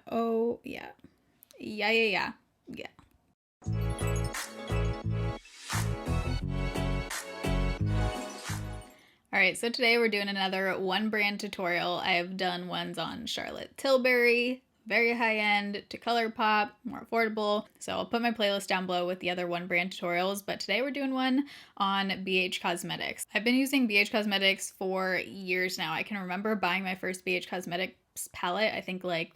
Oh, yeah. Yeah. All right, so today we're doing another one brand tutorial. I have done ones on Charlotte Tilbury, very high end, to ColourPop, more affordable. So I'll put my playlist down below with the other one brand tutorials, but today we're doing one on BH Cosmetics. I've been using BH Cosmetics for years now. I can remember buying my first BH Cosmetics palette, I think like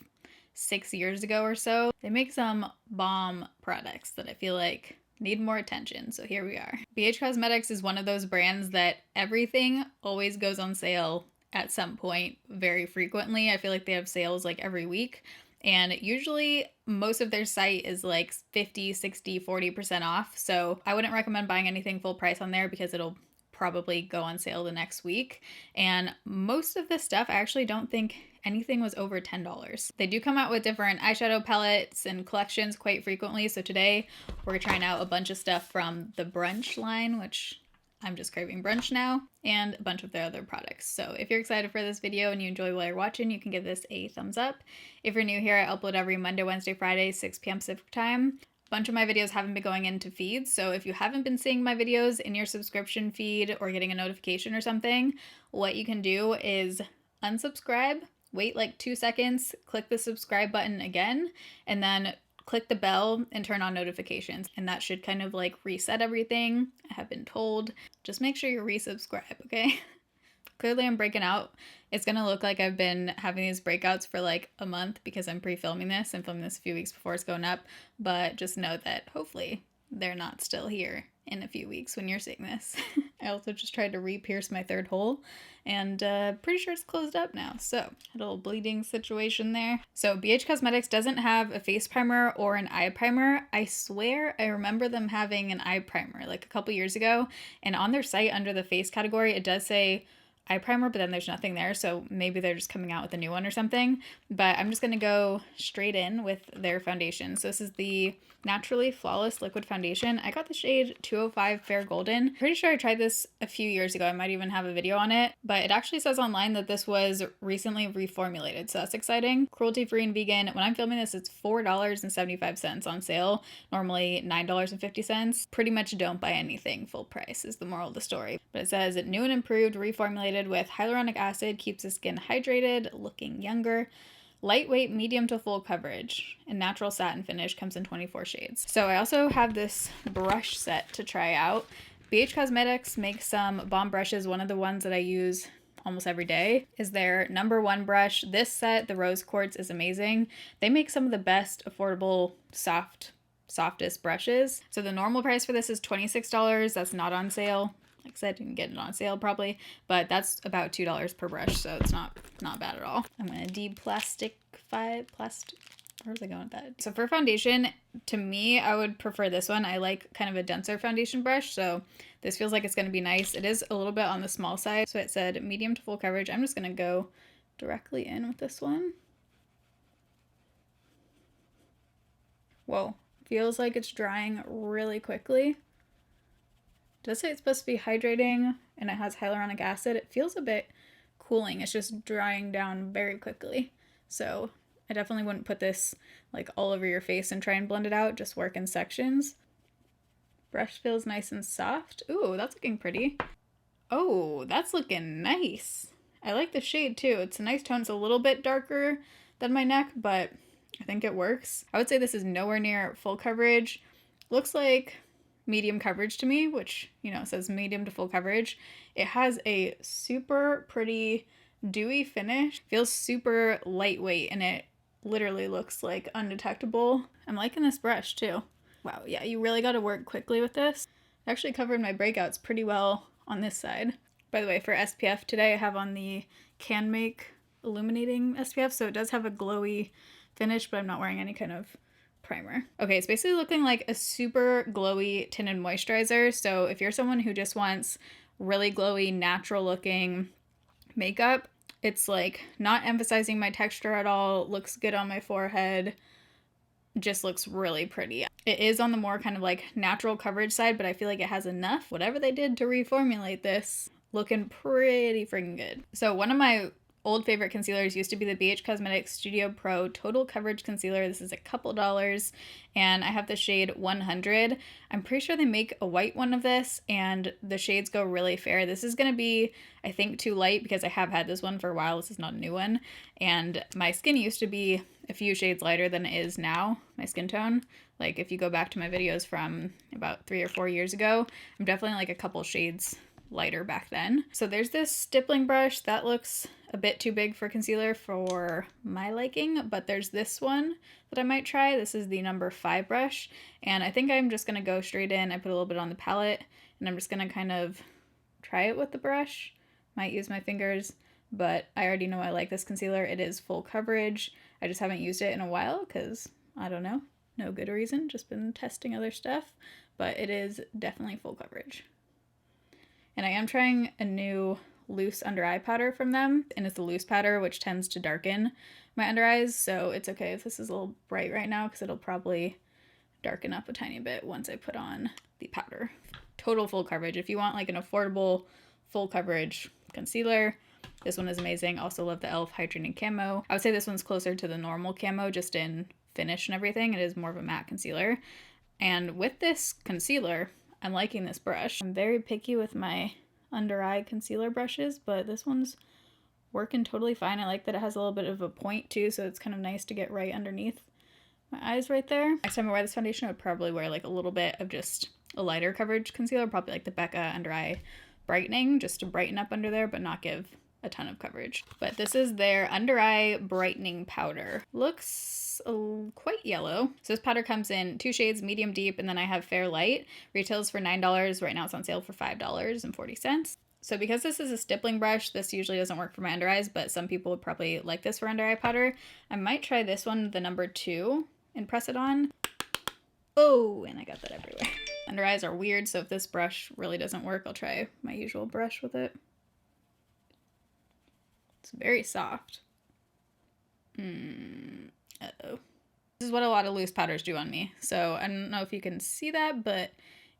6 years ago or so. They make some bomb products that I feel like need more attention, so here we are. BH Cosmetics is one of those brands that everything always goes on sale at some point very frequently. I feel like they have sales like every week, and usually most of their site is like 50, 60, 40% off, so I wouldn't recommend buying anything full price on there because it'll probably go on sale the next week. And most of this stuff, I actually don't think anything was over $10. They do come out with different eyeshadow palettes and collections quite frequently. So today we're trying out a bunch of stuff from the brunch line, which I'm just craving brunch now, and a bunch of their other products. So if you're excited for this video and you enjoy while you're watching, you can give this a thumbs up. If you're new here, I upload every Monday, Wednesday, Friday, 6 p.m. Pacific time. A bunch of my videos haven't been going into feeds, so if you haven't been seeing my videos in your subscription feed or getting a notification or something, what you can do is unsubscribe, wait like 2 seconds, click the subscribe button again, and then click the bell and turn on notifications, and that should kind of like reset everything, I have been told. Just make sure you resubscribe, okay? Clearly I'm breaking out. It's gonna look like I've been having these breakouts for like a month because I'm pre-filming this. I'm filming this a few weeks before it's going up, but just know that hopefully they're not still here in a few weeks when you're seeing this. I also just tried to re-pierce my third hole, and pretty sure it's closed up now. So, had a little bleeding situation there. So BH Cosmetics doesn't have a face primer or an eye primer. I swear I remember them having an eye primer like a couple years ago, and on their site under the face category, it does say eye primer, but then there's nothing there, so maybe they're just coming out with a new one or something. But I'm just gonna go straight in with their foundation. So this is the Naturally Flawless Liquid Foundation. I got the shade 205 Fair Golden. Pretty sure I tried this a few years ago. I might even have a video on it, but it actually says online that this was recently reformulated, so that's exciting. Cruelty-free and vegan. When I'm filming this, it's $4.75 on sale, normally $9.50. Pretty much don't buy anything full price is the moral of the story. But it says new and improved, reformulated with hyaluronic acid, keeps the skin hydrated, looking younger. Lightweight, medium to full coverage, and natural satin finish, comes in 24 shades. So I also have this brush set to try out. BH Cosmetics makes some bomb brushes. One of the ones that I use almost every day is their #1 brush. This set, the Rose Quartz, is amazing. They make some of the best affordable softest brushes. So the normal price for this is $26. That's not on sale. Like I said, I didn't get it on sale probably, but that's about $2 per brush, so it's not bad at all. I'm gonna where was I going with that? So for foundation, to me, I would prefer this one. I like kind of a denser foundation brush, so this feels like it's gonna be nice. It is a little bit on the small side, so it said medium to full coverage. I'm just gonna go directly in with this one. Whoa, feels like it's drying really quickly. It does say it's supposed to be hydrating and it has hyaluronic acid. It feels a bit cooling. It's just drying down very quickly. So I definitely wouldn't put this like all over your face and try and blend it out. Just work in sections. Brush feels nice and soft. Ooh, that's looking pretty. Oh, that's looking nice. I like the shade too. It's a nice tone. It's a little bit darker than my neck, but I think it works. I would say this is nowhere near full coverage. Looks like medium coverage to me, which, you know, says medium to full coverage. It has a super pretty dewy finish. Feels super lightweight, and it literally looks like undetectable. I'm liking this brush too. Wow, yeah, you really got to work quickly with this. I actually covered my breakouts pretty well on this side. By the way, for SPF today, I have on the Can Make Illuminating SPF, so it does have a glowy finish, but I'm not wearing any kind of primer. Okay, it's basically looking like a super glowy tinted moisturizer. So if you're someone who just wants really glowy, natural looking makeup, it's like not emphasizing my texture at all, looks good on my forehead, just looks really pretty. It is on the more kind of like natural coverage side, but I feel like it has enough. Whatever they did to reformulate this, looking pretty freaking good. So one of my old favorite concealers used to be the BH Cosmetics Studio Pro Total Coverage Concealer. This is a couple dollars, and I have the shade 100. I'm pretty sure they make a white one of this, and the shades go really fair. This is going to be, I think, too light because I have had this one for a while. This is not a new one, and my skin used to be a few shades lighter than it is now, my skin tone. Like, if you go back to my videos from about 3 or 4 years ago, I'm definitely like a couple shades lighter back then. So there's this stippling brush that looks a bit too big for concealer for my liking, but there's this one that I might try. This is the number 5 brush, and I think I'm just gonna go straight in. I put a little bit on the palette, and I'm just gonna kind of try it with the brush. Might use my fingers, but I already know I like this concealer. It is full coverage. I just haven't used it in a while because, I don't know, no good reason, just been testing other stuff, but it is definitely full coverage. And I am trying a new loose under eye powder from them, and it's the loose powder, which tends to darken my under eyes, so it's okay if this is a little bright right now because it'll probably darken up a tiny bit once I put on the powder. Total full coverage. If you want like an affordable full coverage concealer, this one is amazing. Also love the e.l.f. Hydrating Camo. I would say this one's closer to the normal camo just in finish and everything. It is more of a matte concealer. And with this concealer, I'm liking this brush. I'm very picky with my under eye concealer brushes, but this one's working totally fine. I like that it has a little bit of a point too, so it's kind of nice to get right underneath my eyes right there. Next time I wear this foundation, I would probably wear like a little bit of just a lighter coverage concealer, probably like the Becca Under Eye Brightening, just to brighten up under there, but not give a ton of coverage. But this is their Under Eye Brightening Powder. Looks quite yellow. So this powder comes in 2 shades, medium deep, and then I have fair light. Retails for $9. Right now it's on sale for $5.40. So because this is a stippling brush, this usually doesn't work for my under eyes, but some people would probably like this for under eye powder. I might try this one, the number 2, and press it on. Oh, and I got that everywhere. Under eyes are weird, so if this brush really doesn't work, I'll try my usual brush with it. It's very soft. Uh-oh. This is what a lot of loose powders do on me. So I don't know if you can see that, but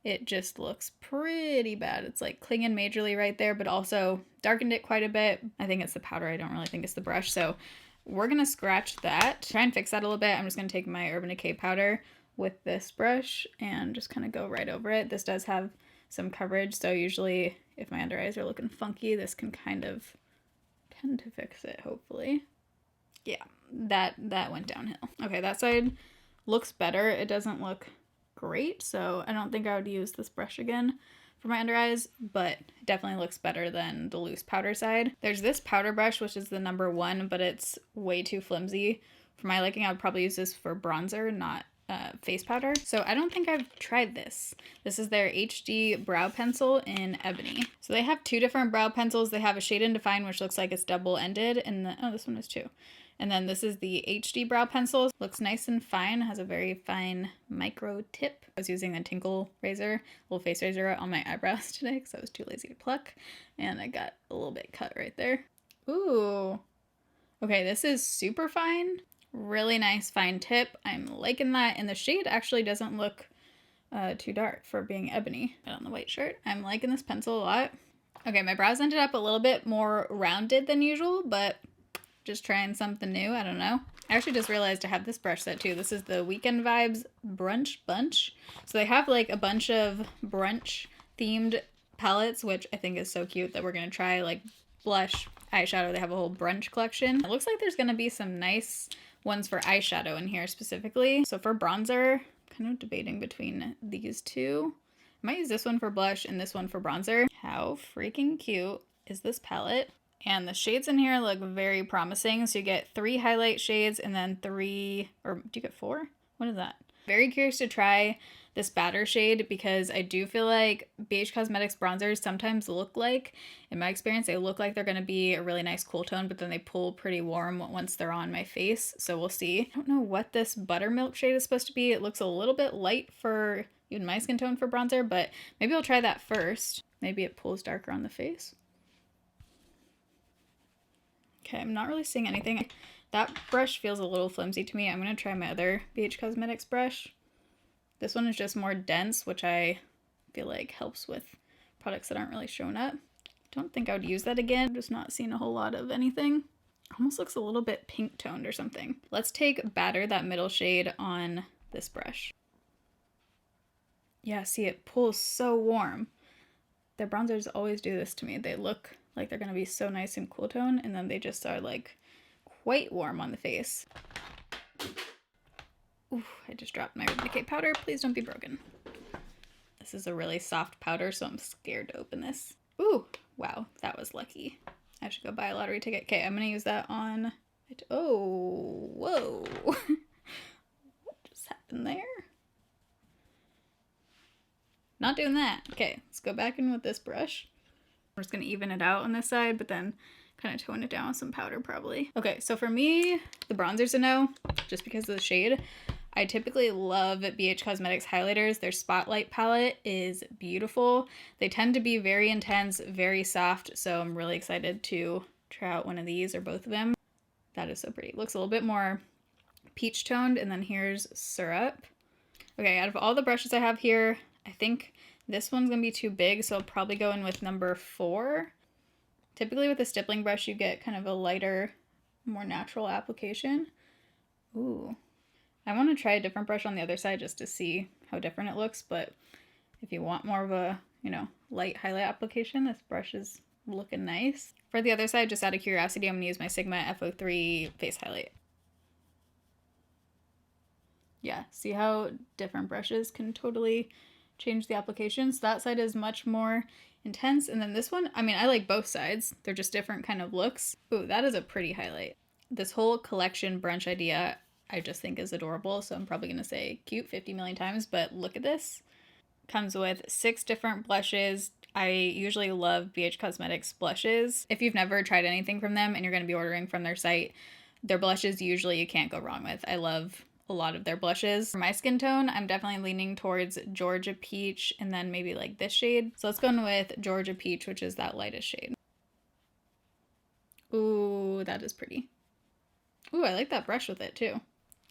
it just looks pretty bad. It's like clinging majorly right there, but also darkened it quite a bit. I think it's the powder. I don't really think it's the brush. So we're going to scratch that. Try and fix that a little bit. I'm just going to take my Urban Decay powder with this brush and just kind of go right over it. This does have some coverage, so usually if my under eyes are looking funky, this can kind of tend to fix it, hopefully. Yeah, that went downhill. Okay, that side looks better. It doesn't look great, so I don't think I would use this brush again for my under eyes, but it definitely looks better than the loose powder side. There's this powder brush, which is the number 1, but it's way too flimsy for my liking. I would probably use this for bronzer, not face powder. So I don't think I've tried this. This is their HD brow pencil in Ebony. So they have 2 different brow pencils. They have a shade and define, which looks like it's double-ended, and oh, this one is too. And then this is the HD brow pencil. Looks nice and fine, has a very fine micro tip. I was using a Tinkle razor, little face razor on my eyebrows today because I was too lazy to pluck, and I got a little bit cut right there. Ooh. Okay, this is super fine. Really nice fine tip. I'm liking that, and the shade actually doesn't look too dark for being Ebony. Put on the white shirt. I'm liking this pencil a lot. Okay, my brows ended up a little bit more rounded than usual, but just trying something new. I don't know. I actually just realized I have this brush set too. This is the Weekend Vibes Brunch Bunch. So they have like a bunch of brunch themed palettes, which I think is so cute that we're going to try, like blush, eyeshadow. They have a whole brunch collection. It looks like there's going to be some nice ones for eyeshadow in here specifically. So for bronzer, kind of debating between these 2. I might use this one for blush and this one for bronzer. How freaking cute is this palette? And the shades in here look very promising. So you get 3 highlight shades and then 3, or do you get 4? What is that? Very curious to try this batter shade because I do feel like BH Cosmetics bronzers sometimes look like, in my experience, they look like they're going to be a really nice cool tone, but then they pull pretty warm once they're on my face. So we'll see. I don't know what this buttermilk shade is supposed to be. It looks a little bit light for even my skin tone for bronzer, but maybe I'll try that first. Maybe it pulls darker on the face. Okay, I'm not really seeing anything. That brush feels a little flimsy to me. I'm going to try my other BH Cosmetics brush. This one is just more dense, which I feel like helps with products that aren't really showing up. Don't think I would use that again. I'm just not seeing a whole lot of anything. Almost looks a little bit pink toned or something. Let's take Batter, that middle shade, on this brush. Yeah, see, it pulls so warm. The bronzers always do this to me. They look like they're gonna be so nice and cool tone, and then they just are like quite warm on the face. Ooh, I just dropped my Urban Decay powder. Please don't be broken. This is a really soft powder, so I'm scared to open this. Ooh, wow, that was lucky. I should go buy a lottery ticket. Okay, I'm gonna use that on it. Oh, whoa. What just happened there? Not doing that. Okay, let's go back in with this brush. I'm just gonna even it out on this side, but then kind of tone it down with some powder probably. Okay, so for me, the bronzer's a no, just because of the shade. I typically love BH Cosmetics highlighters. Their Spotlight palette is beautiful. They tend to be very intense, very soft, so I'm really excited to try out one of these or both of them. That is so pretty. It looks a little bit more peach toned, and then here's Syrup. Okay, out of all the brushes I have here, I think this one's gonna be too big, so I'll probably go in with number 4. Typically with a stippling brush, you get kind of a lighter, more natural application. Ooh. I want to try a different brush on the other side just to see how different it looks, but if you want more of a, you know, light highlight application, this brush is looking nice. For the other side, just out of curiosity, I'm going to use my Sigma F03 face highlight. Yeah, see how different brushes can totally change the application? So that side is much more intense, and then this one, I mean, I like both sides. They're just different kind of looks. Ooh, that is a pretty highlight. This whole collection brunch idea I just think is adorable, so I'm probably going to say cute 50 million times, but look at this. Comes with 6 different blushes. I usually love BH Cosmetics blushes. If you've never tried anything from them and you're going to be ordering from their site, their blushes usually you can't go wrong with. I love a lot of their blushes. For my skin tone, I'm definitely leaning towards Georgia Peach and then maybe like this shade. So let's go in with Georgia Peach, which is that lightest shade. Ooh, that is pretty. Ooh, I like that brush with it too.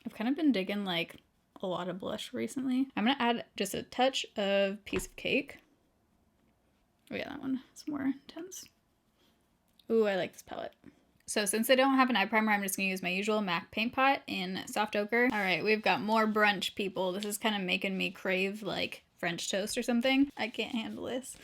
I've kind of been digging like a lot of blush recently. I'm gonna add just a touch of Piece of Cake. Oh yeah, that one is more intense. Ooh, I like this palette. So since I don't have an eye primer, I'm just gonna use my usual MAC paint pot in Soft Ochre. All right, we've got more brunch, people. This is kind of making me crave like French toast or something. I can't handle this.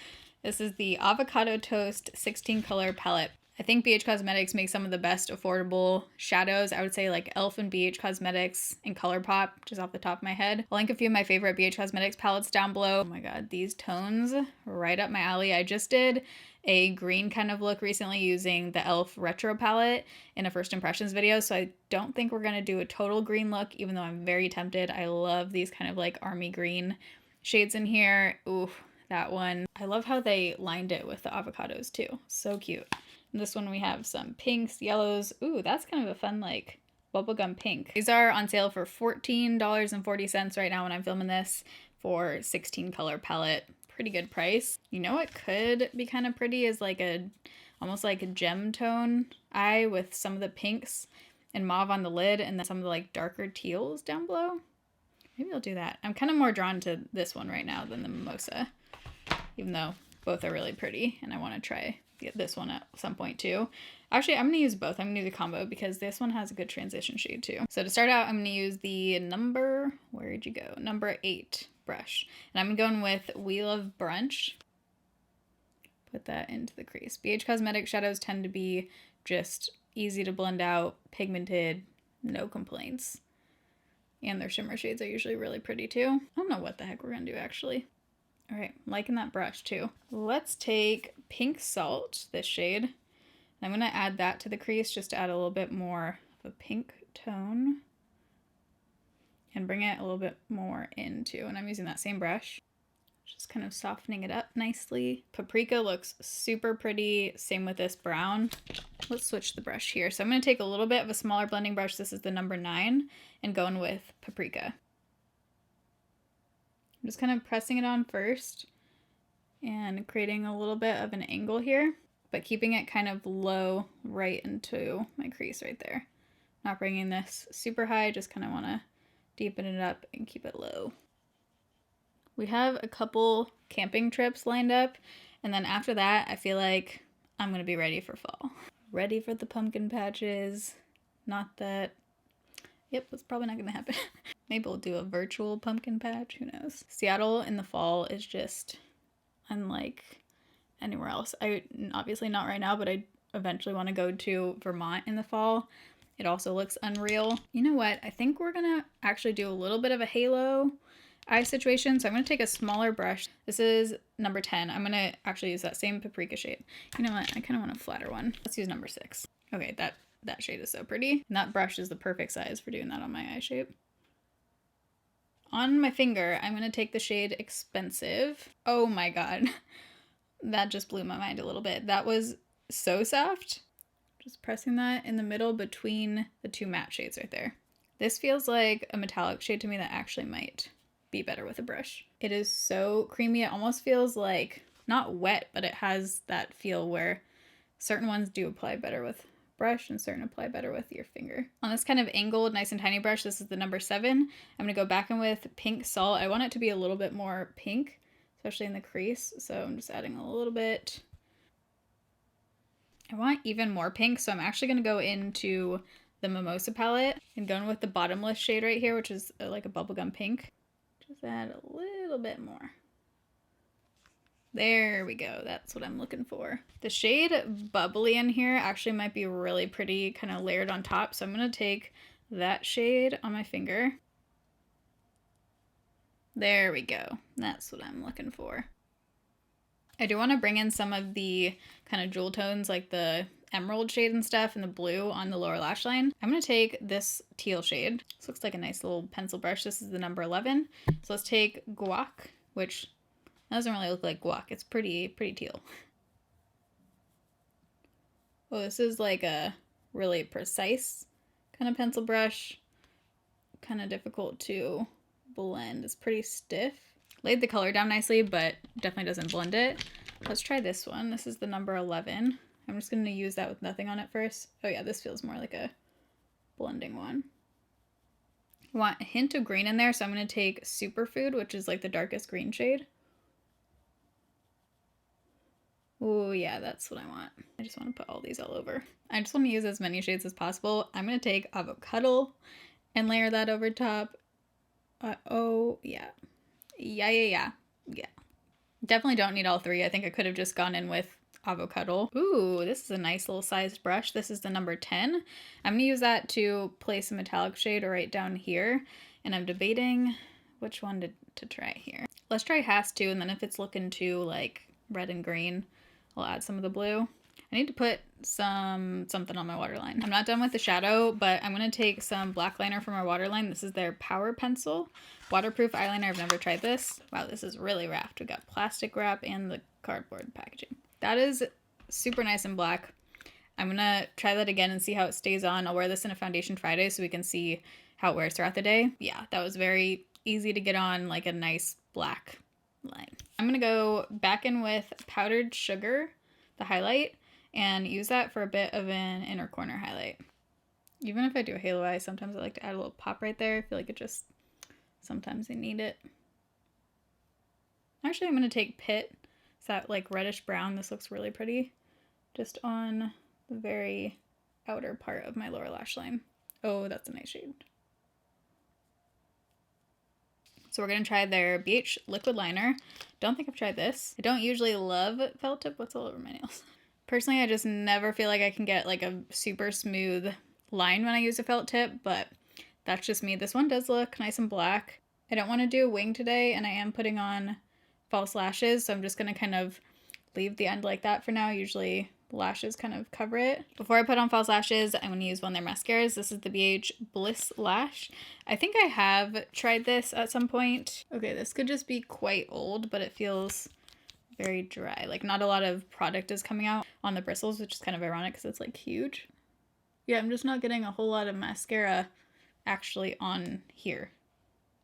This is the Avocado Toast 16 color palette. I think BH Cosmetics makes some of the best affordable shadows. I would say like e.l.f. and BH Cosmetics and ColourPop, just off the top of my head. I'll link a few of my favorite BH Cosmetics palettes down below. Oh my god, these tones, right up my alley. I just did a green kind of look recently using the e.l.f. Retro palette in a first impressions video, so I don't think we're going to do a total green look, even though I'm very tempted. I love these kind of like army green shades in here. Ooh, that one. I love how they lined it with the avocados too. So cute. This one we have some pinks, yellows. Ooh, that's kind of a fun like bubblegum pink. These are on sale for $14.40 right now when I'm filming this for 16 color palette. Pretty good price. You know what could be kind of pretty is like a almost like a gem tone eye with some of the pinks and mauve on the lid and then some of the like darker teals down below. Maybe I'll do that. I'm kind of more drawn to this one right now than the Mimosa, even though both are really pretty and I want to try get this one at some point too. Actually, I'm going to use both. I'm going to do the combo because this one has a good transition shade too. So to start out, I'm going to use the number 8 brush. And I'm going with We Love Brunch. Put that into the crease. BH Cosmetics shadows tend to be just easy to blend out, pigmented, no complaints. And their shimmer shades are usually really pretty too. I don't know what the heck we're going to do actually. All right, I'm liking that brush too. Let's take Pink Salt, this shade. And I'm gonna add that to the crease just to add a little bit more of a pink tone. And bring it a little bit more into, and I'm using that same brush. Just kind of softening it up nicely. Paprika looks super pretty, same with this brown. Let's switch the brush here. So I'm gonna take a little bit of a smaller blending brush, this is the number 9, and going with Paprika. I'm just kind of pressing it on first and creating a little bit of an angle here, but keeping it kind of low right into my crease right there. Not bringing this super high, just kind of want to deepen it up and keep it low. We have a couple camping trips lined up, and then after that, I feel like I'm going to be ready for fall. ready for the pumpkin patches. Not that, yep, that's probably not gonna happen. Maybe we'll do a virtual pumpkin patch, who knows. Seattle in the fall is just unlike anywhere else. Obviously not right now, but I eventually want to go to Vermont in the fall. It also looks unreal. You know what? I think we're gonna actually do a little bit of a halo eye situation. So I'm gonna take a smaller brush. This is number 10. I'm gonna actually use that same paprika shade. You know what? I kind of want a flatter one. Let's use number 6. Okay, that shade is so pretty. And that brush is the perfect size for doing that on my eye shape. On my finger, I'm gonna take the shade Expensive. Oh my god. That just blew my mind a little bit. That was so soft. Just pressing that in the middle between the two matte shades right there. This feels like a metallic shade to me that actually might be better with a brush. It is so creamy. It almost feels like, not wet, but it has that feel where certain ones do apply better with brush and certain apply better with your finger. On this kind of angled, nice and tiny brush, this is the number 7. I'm gonna go back in with Pink Salt. I want it to be a little bit more pink, especially in the crease. So I'm just adding a little bit. I want even more pink, so I'm actually gonna go into the Mimosa palette and going with the Bottomless shade right here, which is like a bubblegum pink. Just add a little bit more. There we go. That's what I'm looking for. The shade Bubbly in here actually might be really pretty, kind of layered on top. So I'm going to take that shade on my finger. There we go. That's what I'm looking for. I do want to bring in some of the kind of jewel tones like the emerald shade and stuff and the blue on the lower lash line. I'm going to take this teal shade. This looks like a nice little pencil brush. This is the number 11. So let's take Guac, which doesn't really look like guac. It's pretty teal. Oh, this is like a really precise kind of pencil brush. Kind of difficult to blend. It's pretty stiff. Laid the color down nicely, but definitely doesn't blend it. Let's try this one. This is the number 11. I'm just going to use that with nothing on it first. Oh yeah, this feels more like a blending one. I want a hint of green in there, so I'm going to take Superfood, which is like the darkest green shade. Oh yeah, that's what I want. I just want to put all these all over. I just want to use as many shades as possible. I'm going to take Avocado and layer that over top. Oh yeah. Yeah. Definitely don't need all 3. I think I could have just gone in with Avocado. Ooh, this is a nice little sized brush. This is the number 10. I'm going to use that to place a metallic shade right down here. And I'm debating which one to try here. Let's try Has To, and then if it's looking too like red and green, I'll add some of the blue. I need to put something on my waterline. I'm not done with the shadow, but I'm going to take some black liner from our waterline. This is their Power Pencil waterproof eyeliner. I've never tried this. Wow, this is really wrapped. We got plastic wrap and the cardboard packaging. That is super nice and black. I'm going to try that again and see how it stays on. I'll wear this in a Foundation Friday so we can see how it wears throughout the day. Yeah, that was very easy to get on, like a nice black line. I'm going to go back in with Powdered Sugar, the highlight, and use that for a bit of an inner corner highlight. Even if I do a halo eye, sometimes I like to add a little pop right there. I feel like it just, sometimes I need it. Actually, I'm going to take Pit. It's that like reddish brown. This looks really pretty. Just on the very outer part of my lower lash line. Oh, that's a nice shade. So we're going to try their BH liquid liner. Don't think I've tried this. I don't usually love felt tip. What's all over my nails? Personally, I just never feel like I can get like a super smooth line when I use a felt tip, but that's just me. This one does look nice and black. I don't want to do a wing today, and I am putting on false lashes, so I'm just going to kind of leave the end like that for now. Usually the lashes kind of cover it. Before I put on false lashes, I'm going to use one of their mascaras. This is the BH Bliss Lash. I think I have tried this at some point. Okay, this could just be quite old, but it feels very dry. Like not a lot of product is coming out on the bristles, which is kind of ironic because it's like huge. Yeah, I'm just not getting a whole lot of mascara actually on here.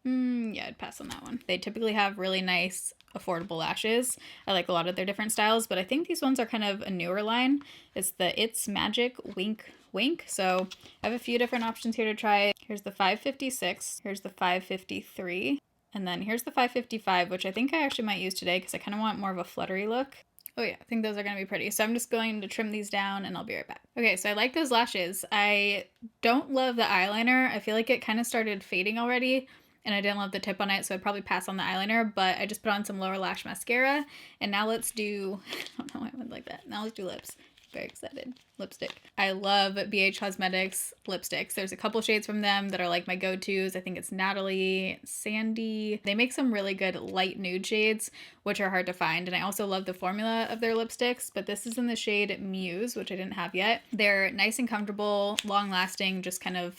Yeah, I'd pass on that one. They typically have really nice, affordable lashes. I like a lot of their different styles, but I think these ones are kind of a newer line. It's the It's Magic Wink Wink. So I have a few different options here to try. Here's the 556. Here's the 553. And then here's the 555, which I think I actually might use today because I kind of want more of a fluttery look. Oh yeah, I think those are going to be pretty. So I'm just going to trim these down and I'll be right back. Okay, so I like those lashes. I don't love the eyeliner. I feel like it kind of started fading already and I didn't love the tip on it, so I'd probably pass on the eyeliner, but I just put on some lower lash mascara. And now let's do, I don't know why I went like that. Now let's do lips. Very excited. Lipstick. I love BH Cosmetics lipsticks. There's a couple shades from them that are like my go-tos. I think it's Natalie, Sandy. They make some really good light nude shades, which are hard to find. And I also love the formula of their lipsticks, but this is in the shade Muse, which I didn't have yet. They're nice and comfortable, long-lasting, just kind of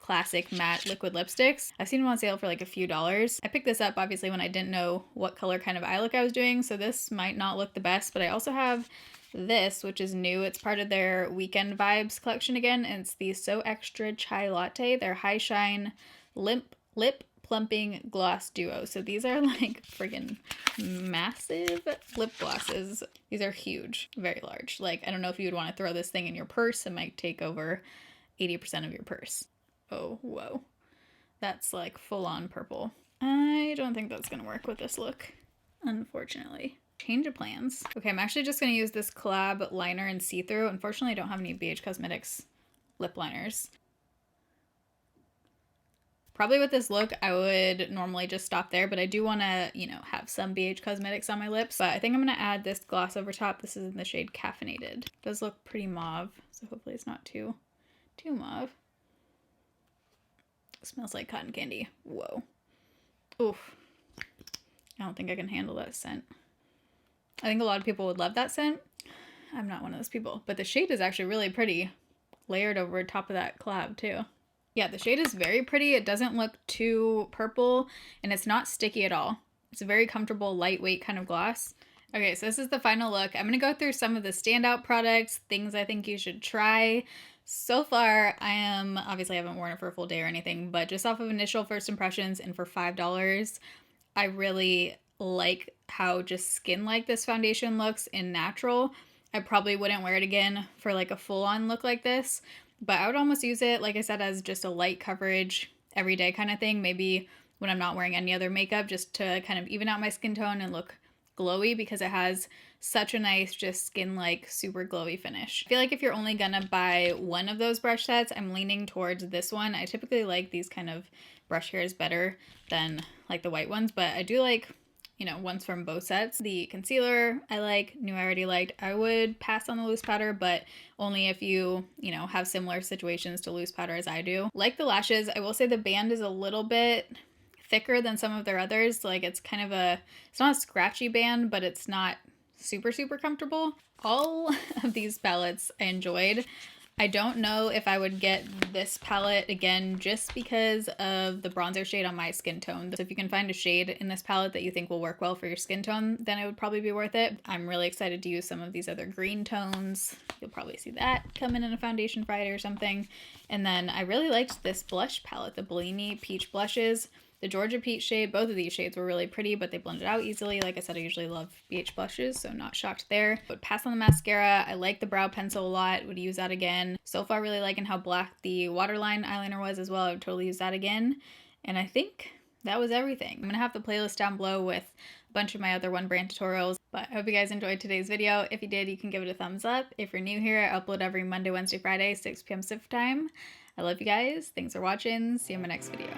classic matte liquid lipsticks. I've seen them on sale for like a few dollars. I picked this up obviously when I didn't know what color kind of eye look I was doing, so this might not look the best, but I also have this, which is new. It's part of their Weekend Vibes collection again, and it's the So Extra Chai Latte. They're High Shine Lip Plumping Gloss Duo. So these are like friggin' massive lip glosses. These are huge, very large. Like, I don't know if you would want to throw this thing in your purse. It might take over 80% of your purse. Oh, whoa. That's like full on purple. I don't think that's gonna work with this look, unfortunately. Change of plans. Okay, I'm actually just going to use this collab liner in see-through. Unfortunately, I don't have any BH Cosmetics lip liners. Probably with this look, I would normally just stop there, but I do want to, you know, have some BH Cosmetics on my lips. But I think I'm going to add this gloss over top. This is in the shade Caffeinated. It does look pretty mauve, so hopefully it's not too mauve. It smells like cotton candy. Whoa. Oof. I don't think I can handle that scent. I think a lot of people would love that scent. I'm not one of those people, but the shade is actually really pretty, layered over top of that collab too. Yeah, the shade is very pretty. It doesn't look too purple and it's not sticky at all. It's a very comfortable, lightweight kind of gloss. Okay, so this is the final look. I'm gonna go through some of the standout products, things I think you should try. So far, obviously I haven't worn it for a full day or anything, but just off of initial first impressions and for $5, I really like how just skin-like this foundation looks in natural. I probably wouldn't wear it again for like a full-on look like this, but I would almost use it, like I said, as just a light coverage everyday kind of thing. Maybe when I'm not wearing any other makeup, just to kind of even out my skin tone and look glowy, because it has such a nice just skin-like super glowy finish. I feel like if you're only gonna buy one of those brush sets, I'm leaning towards this one. I typically like these kind of brush hairs better than like the white ones, but I do like, you know, ones from both sets. The concealer I knew I already liked. I would pass on the loose powder, but only if you know, have similar situations to loose powder as I do. Like the lashes, I will say the band is a little bit thicker than some of their others. Like it's kind of it's not a scratchy band, but it's not super comfortable. All of these palettes I enjoyed. I don't know if I would get this palette again just because of the bronzer shade on my skin tone. So if you can find a shade in this palette that you think will work well for your skin tone, then it would probably be worth it. I'm really excited to use some of these other green tones. You'll probably see that coming in a foundation Friday or something. And then I really liked this blush palette, the Bellini Peach Blushes. The Georgia Peach shade, both of these shades were really pretty, but they blended out easily. Like I said, I usually love BH blushes, so not shocked there. Would pass on the mascara. I like the brow pencil a lot. Would use that again. So far, really liking how black the waterline eyeliner was as well. I would totally use that again. And I think that was everything. I'm going to have the playlist down below with a bunch of my other one brand tutorials. But I hope you guys enjoyed today's video. If you did, you can give it a thumbs up. If you're new here, I upload every Monday, Wednesday, Friday, 6 p.m. Pacific time. I love you guys. Thanks for watching. See you in my next video.